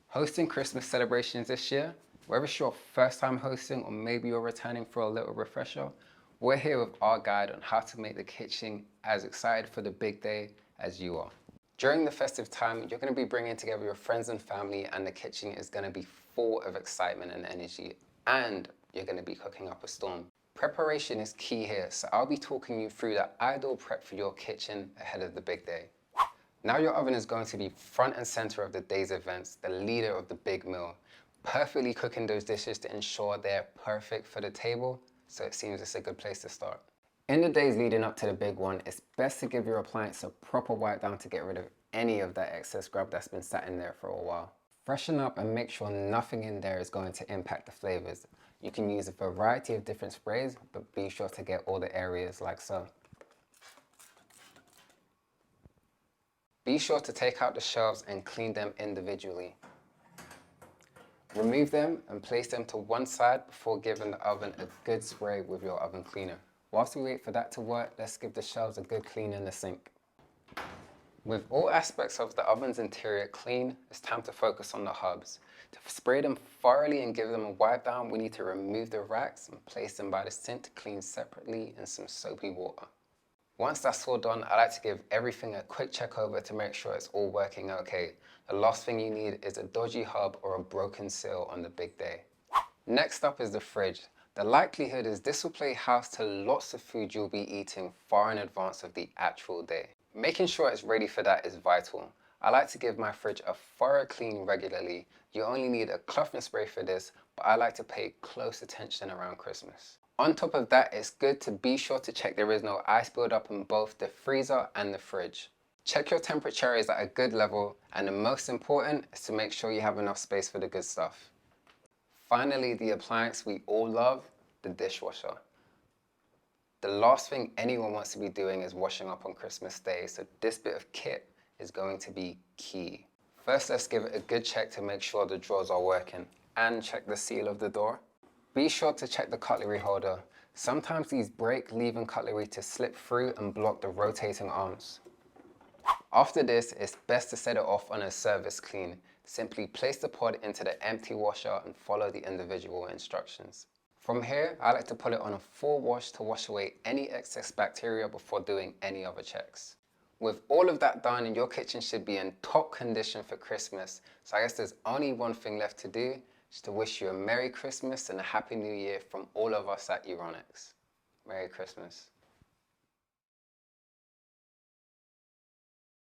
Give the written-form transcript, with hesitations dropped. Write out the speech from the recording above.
Hosting Christmas celebrations this year, whether it's your first time hosting or maybe you're returning for a little refresher, we're here with our guide on how to make the kitchen as excited for the big day as you are. During the festive time, you're going to be bringing together your friends and family, and the kitchen is going to be full of excitement and energy, and you're going to be cooking up a storm. Preparation is key here, so I'll be talking you through the ideal prep for your kitchen ahead of the big day. Now your oven is going to be front and center of the day's events, the leader of the big meal, perfectly cooking those dishes to ensure they're perfect for the table, so it seems it's a good place to start. In the days leading up to the big one, it's best to give your appliance a proper wipe down to get rid of any of that excess grub that's been sat in there for a while. Freshen up and make sure nothing in there is going to impact the flavors. You can use a variety of different sprays, but be sure to get all the areas like so. Be sure to take out the shelves and clean them individually. Remove them and place them to one side before giving the oven a good spray with your oven cleaner. Whilst we wait for that to work, let's give the shelves a good clean in the sink. With all aspects of the oven's interior clean, it's time to focus on the hubs. To spray them thoroughly and give them a wipe down, we need to remove the racks and place them by the sink to clean separately in some soapy water. Once that's all done, I like to give everything a quick check over to make sure it's all working okay. The last thing you need is a dodgy hub or a broken seal on the big day. Next up is the fridge. The likelihood is this will play house to lots of food you'll be eating far in advance of the actual day. Making sure it's ready for that is vital. I like to give my fridge a thorough clean regularly. You only need a cloth and spray for this, but I like to pay close attention around Christmas. On top of that, it's good to be sure to check there is no ice buildup in both the freezer and the fridge. Check your temperature is at a good level, and the most important is to make sure you have enough space for the good stuff. Finally, the appliance we all love, the dishwasher. The last thing anyone wants to be doing is washing up on Christmas Day, so this bit of kit is going to be key. First, let's give it a good check to make sure the drawers are working, and check the seal of the door. Be sure to check the cutlery holder. Sometimes these break, leaving cutlery to slip through and block the rotating arms. After this, it's best to set it off on a service clean. Simply place the pod into the empty washer and follow the individual instructions. From here, I like to put it on a full wash to wash away any excess bacteria before doing any other checks. With all of that done, your kitchen should be in top condition for Christmas. So I guess there's only one thing left to do, just to wish you a Merry Christmas and a Happy New Year from all of us at Euronics. Merry Christmas.